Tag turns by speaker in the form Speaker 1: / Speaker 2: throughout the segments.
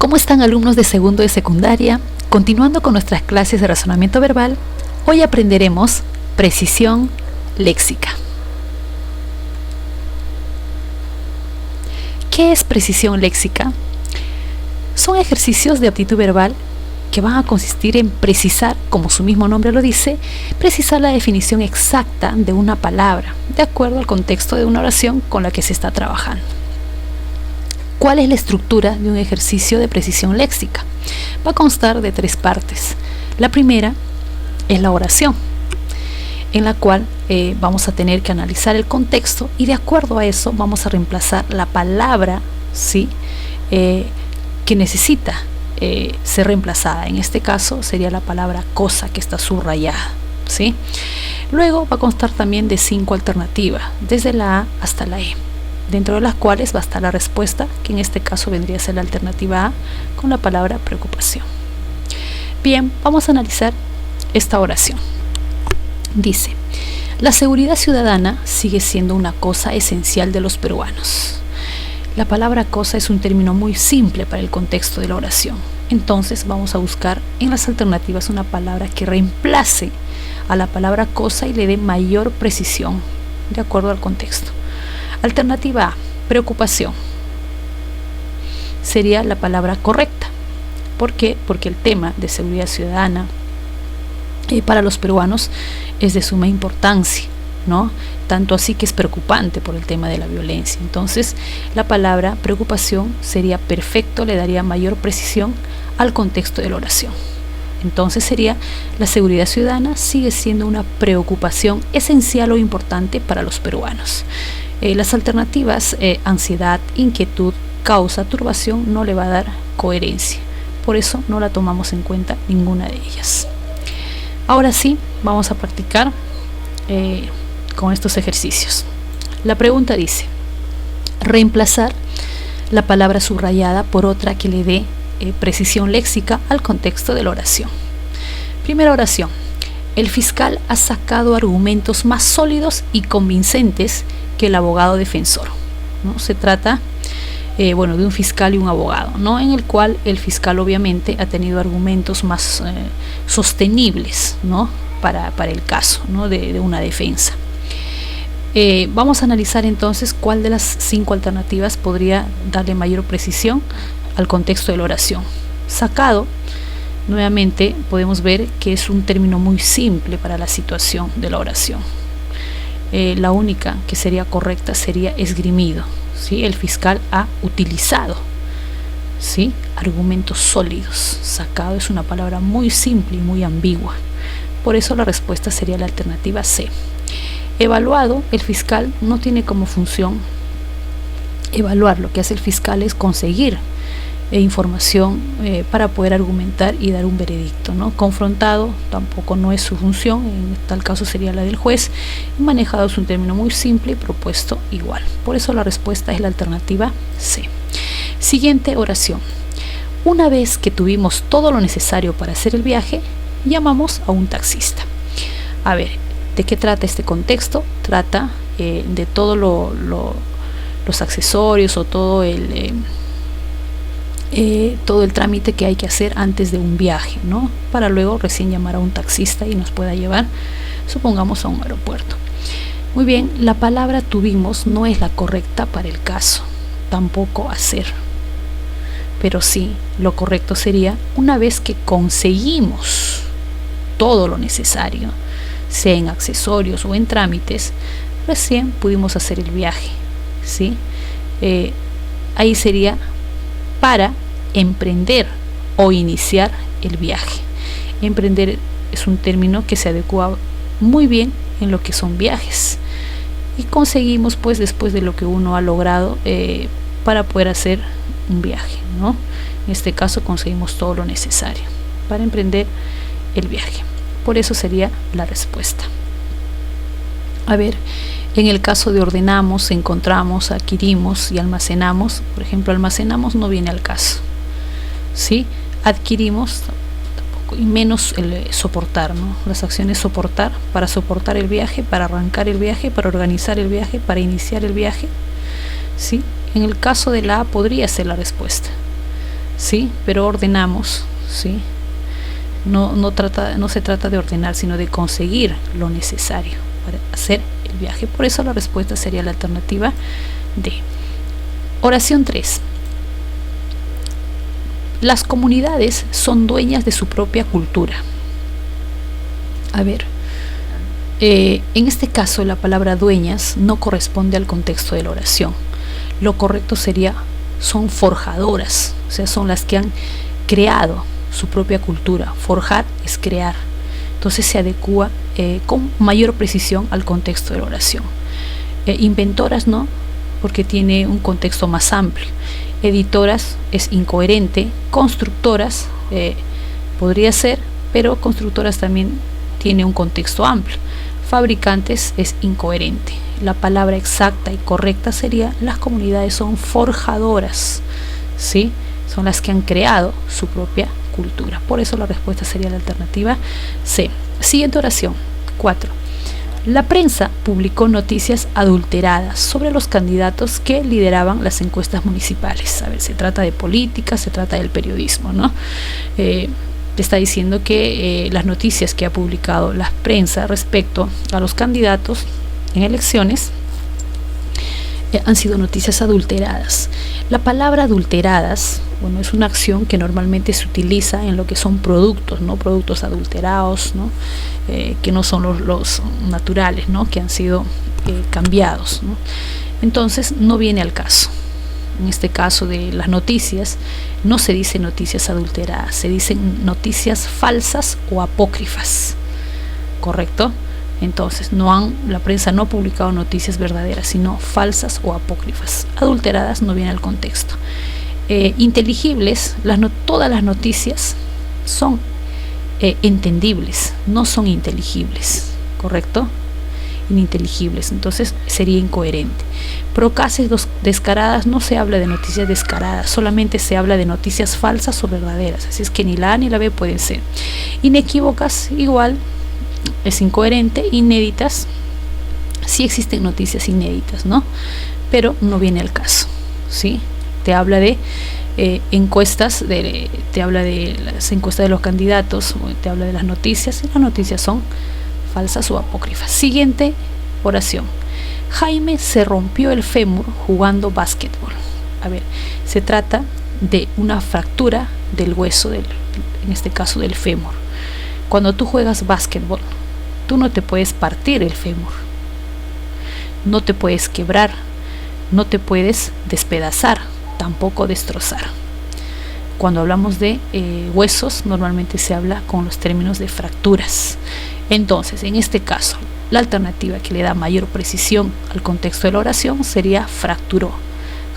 Speaker 1: ¿Cómo están, alumnos de segundo de secundaria? Continuando con nuestras clases de razonamiento verbal, hoy aprenderemos precisión léxica. ¿Qué es precisión léxica? Son ejercicios de aptitud verbal que van a consistir en precisar, como su mismo nombre lo dice, precisar la definición exacta de una palabra, de acuerdo al contexto de una oración con la que se está trabajando. ¿Cuál es la estructura de un ejercicio de precisión léxica? Va a constar de 3 partes. La primera es la oración, en la cual vamos a tener que analizar el contexto y de acuerdo a eso vamos a reemplazar la palabra, ¿sí? Que necesita ser reemplazada. En este caso sería la palabra cosa, que está subrayada, ¿sí? Luego va a constar también de 5 alternativas, desde la A hasta la E, dentro de las cuales va a estar la respuesta, que en este caso vendría a ser la alternativa A con la palabra preocupación. Bien, vamos a analizar esta oración. Dice: la seguridad ciudadana sigue siendo una cosa esencial de los peruanos. La palabra cosa es un término muy simple para el contexto de la oración. Entonces vamos a buscar en las alternativas una palabra que reemplace a la palabra cosa y le dé mayor precisión de acuerdo al contexto. Alternativa A, preocupación, sería la palabra correcta. ¿Por qué? Porque el tema de seguridad ciudadana para los peruanos es de suma importancia, ¿no? Tanto así que es preocupante por el tema de la violencia. Entonces, la palabra preocupación sería perfecto, le daría mayor precisión al contexto de la oración. Entonces sería: la seguridad ciudadana sigue siendo una preocupación esencial o importante para los peruanos. Las alternativas ansiedad, inquietud, causa, turbación no le va a dar coherencia. Por eso no la tomamos en cuenta ninguna de ellas. Ahora sí, vamos a practicar con estos ejercicios. La pregunta dice: reemplazar la palabra subrayada por otra que le dé precisión léxica al contexto de la oración. Primera oración: el fiscal ha sacado argumentos más sólidos y convincentes que el abogado defensor, ¿no? Se trata de un fiscal y un abogado, ¿no? En el cual el fiscal obviamente ha tenido argumentos más sostenibles, ¿no? para el caso, ¿no? de una defensa. Vamos a analizar entonces cuál de las 5 alternativas podría darle mayor precisión al contexto de la oración. Sacado, nuevamente podemos ver que es un término muy simple para la situación de la oración. La única que sería correcta sería esgrimido, ¿sí? El fiscal ha utilizado, ¿sí?, argumentos sólidos. Sacado es una palabra muy simple y muy ambigua. Por eso la respuesta sería la alternativa C. Evaluado, el fiscal no tiene como función evaluar. Lo que hace el fiscal es conseguir información para poder argumentar y dar un veredicto, ¿no? Confrontado tampoco no es su función, en tal caso sería la del juez. Manejado es un término muy simple y propuesto igual. Por eso la respuesta es la alternativa C. Siguiente oración: una vez que tuvimos todo lo necesario para hacer el viaje, llamamos a un taxista. A ver, ¿de qué trata este contexto? Trata de todos los accesorios o todo el trámite que hay que hacer antes de un viaje, ¿no? Para luego recién llamar a un taxista y nos pueda llevar, supongamos, a un aeropuerto. Muy bien, la palabra tuvimos no es la correcta para el caso, tampoco hacer, pero sí, lo correcto sería: una vez que conseguimos todo lo necesario, sea en accesorios o en trámites, recién pudimos hacer el viaje, ¿sí? Ahí sería para emprender o iniciar el viaje. Emprender es un término que se adecua muy bien en lo que son viajes, y conseguimos pues después de lo que uno ha logrado para poder hacer un viaje, ¿no? En este caso conseguimos todo lo necesario para emprender el viaje. Por eso sería la respuesta. A ver, en el caso de ordenamos, encontramos, adquirimos y almacenamos, por ejemplo, almacenamos no viene al caso, ¿sí? Adquirimos tampoco, y menos el soportar, ¿no? Las acciones soportar, para soportar el viaje, para arrancar el viaje, para organizar el viaje, para iniciar el viaje, ¿sí? En el caso de la A podría ser la respuesta, ¿sí? Pero ordenamos, ¿sí? No se trata de ordenar, sino de conseguir lo necesario para hacer el viaje. Por eso la respuesta sería la alternativa D. Oración 3. Las comunidades son dueñas de su propia cultura. A ver, en este caso la palabra dueñas no corresponde al contexto de la oración. Lo correcto sería son forjadoras, o sea, son las que han creado su propia cultura. Forjar es crear. Entonces se adecua con mayor precisión al contexto de la oración. Inventoras no, porque tiene un contexto más amplio. Editoras es incoherente. Constructoras podría ser, pero constructoras también tiene un contexto amplio. Fabricantes es incoherente. La palabra exacta y correcta sería las comunidades son forjadoras, ¿sí? Son las que han creado su propia cultura. Por eso la respuesta sería la alternativa C. Siguiente oración, 4. La prensa publicó noticias adulteradas sobre los candidatos que lideraban las encuestas municipales. A ver, se trata de política, se trata del periodismo, ¿no? Está diciendo que las noticias que ha publicado la prensa respecto a los candidatos en elecciones han sido noticias adulteradas. La palabra adulteradas, bueno, es una acción que normalmente se utiliza en lo que son productos, ¿no? Productos adulterados, ¿no? Que no son los naturales, ¿no? Que han sido cambiados, ¿no? Entonces no viene al caso. En este caso de las noticias, no se dice noticias adulteradas, se dicen noticias falsas o apócrifas, ¿correcto? Entonces la prensa no ha publicado noticias verdaderas, sino falsas o apócrifas. Adulteradas no viene al contexto. Inteligibles, todas las noticias son entendibles, no son inteligibles, ¿correcto? Ininteligibles, entonces sería incoherente. Procaces descaradas, no se habla de noticias descaradas, solamente se habla de noticias falsas o verdaderas, así es que ni la A ni la B pueden ser. Inequívocas, igual, es incoherente. Inéditas, sí existen noticias inéditas, ¿no? Pero no viene al caso, ¿sí? Te habla de encuestas, te habla de las encuestas de los candidatos, te habla de las noticias, y las noticias son falsas o apócrifas. Siguiente oración. Jaime se rompió el fémur jugando básquetbol. A ver, se trata de una fractura del hueso, en este caso del fémur. Cuando tú juegas básquetbol, tú no te puedes partir el fémur, no te puedes quebrar, no te puedes despedazar, tampoco destrozar. Cuando hablamos de huesos, normalmente se habla con los términos de fracturas. Entonces, en este caso, la alternativa que le da mayor precisión al contexto de la oración sería fracturó.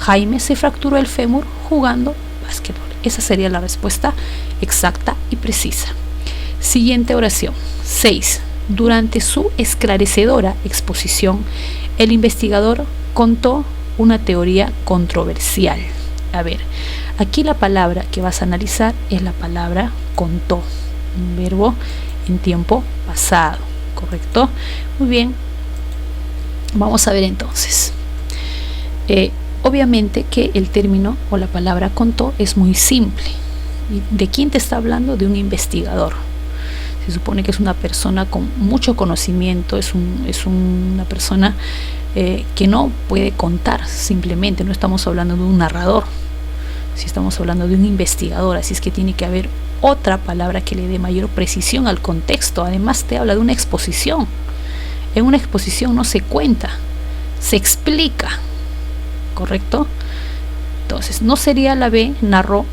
Speaker 1: Jaime se fracturó el fémur jugando básquetbol. Esa sería la respuesta exacta y precisa. Siguiente oración, 6. Durante su esclarecedora exposición, el investigador contó una teoría controversial. A ver, aquí la palabra que vas a analizar es la palabra contó, un verbo en tiempo pasado, ¿correcto? Muy bien, vamos a ver entonces. Obviamente que el término o la palabra contó es muy simple. ¿De quién te está hablando? De un investigador. Se supone que es una persona con mucho conocimiento, es una persona que no puede contar simplemente, no estamos hablando de un narrador, si estamos hablando de un investigador, así es que tiene que haber otra palabra que le dé mayor precisión al contexto. Además te habla de una exposición. En una exposición no se cuenta, se explica, ¿correcto? Entonces no sería la B, narró,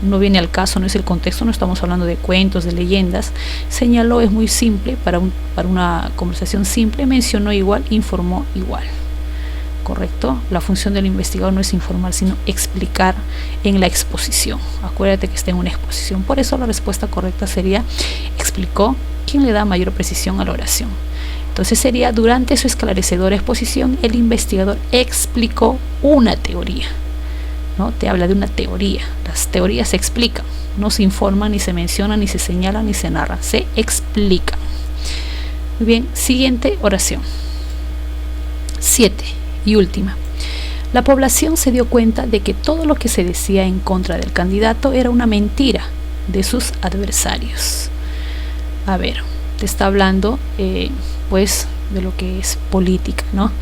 Speaker 1: no viene al caso, no es el contexto, no estamos hablando de cuentos, de leyendas. Señaló es muy simple, para una conversación simple. Mencionó igual, informó igual, ¿correcto? La función del investigador no es informar, sino explicar en la exposición. Acuérdate que está en una exposición. Por eso la respuesta correcta sería explicó, quien le da mayor precisión a la oración. Entonces sería durante su esclarecedora exposición el investigador explicó una teoría, ¿no? Te habla de una teoría. Las teorías se explican, no se informan, ni se mencionan, ni se señalan, ni se narran, se explican. Muy bien, siguiente oración, 7 y última. La población se dio cuenta de que todo lo que se decía en contra del candidato era una mentira de sus adversarios. A ver, te está hablando pues de lo que es política, ¿no?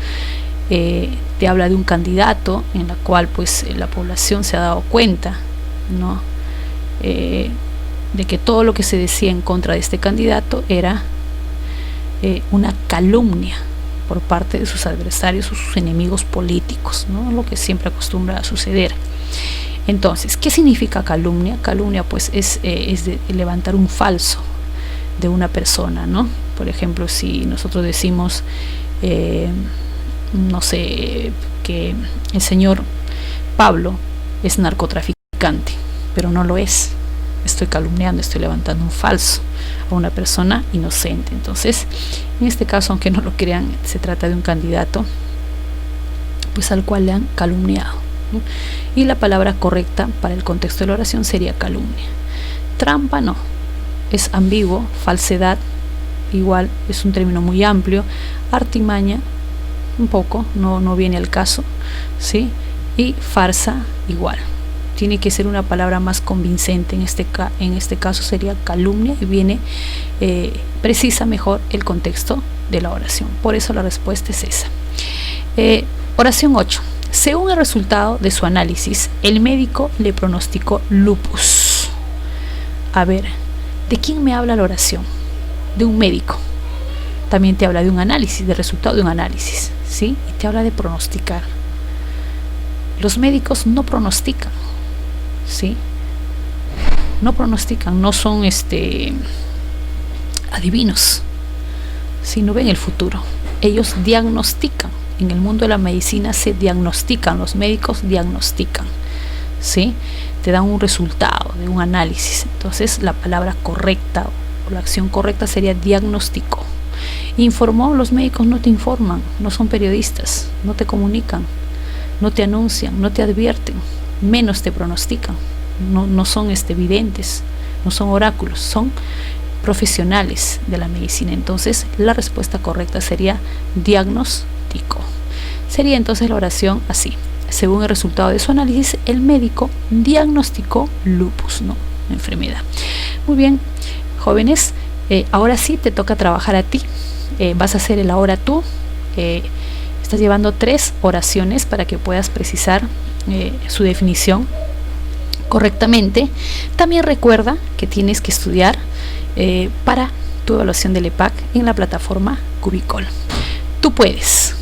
Speaker 1: Te habla de un candidato en la cual pues la población se ha dado cuenta, ¿no? De que todo lo que se decía en contra de este candidato era una calumnia por parte de sus adversarios o sus enemigos políticos, ¿no? Lo que siempre acostumbra a suceder. Entonces, ¿qué significa calumnia? Calumnia pues es de levantar un falso de una persona, ¿no? Por ejemplo, si nosotros decimos no sé, que el señor Pablo es narcotraficante, pero no lo es. Estoy calumniando, estoy levantando un falso a una persona inocente. Entonces, en este caso, aunque no lo crean, se trata de un candidato pues al cual le han calumniado, ¿no? Y la palabra correcta para el contexto de la oración sería calumnia. Trampa no, es ambiguo. Falsedad igual, es un término muy amplio. Artimaña un poco, no viene al caso, ¿sí? Y farsa igual, tiene que ser una palabra más convincente. En este caso sería calumnia y viene precisa mejor el contexto de la oración. Por eso la respuesta es esa. Oración 8. Según el resultado de su análisis, el médico le pronosticó lupus. A ver, ¿de quién me habla la oración? De un médico. También te habla de un análisis, del resultado de un análisis, ¿sí? Y te habla de pronosticar. Los médicos no pronostican, ¿sí? No pronostican, no son adivinos, ¿sí? No ven el futuro. Ellos diagnostican. En el mundo de la medicina se diagnostican, los médicos diagnostican, ¿sí? Te dan un resultado de un análisis. Entonces la palabra correcta o la acción correcta sería diagnóstico. Informó, los médicos no te informan, no son periodistas, no te comunican, no te anuncian, no te advierten, menos te pronostican, no son videntes, no son oráculos, son profesionales de la medicina. Entonces la respuesta correcta sería diagnóstico. Sería entonces la oración así: según el resultado de su análisis, el médico diagnosticó lupus, no enfermedad. Muy bien, jóvenes, ahora sí te toca trabajar a ti. Vas a hacer el ahora tú. Estás llevando 3 oraciones para que puedas precisar su definición correctamente. También recuerda que tienes que estudiar para tu evaluación del EPAC en la plataforma Cubicol. Tú puedes.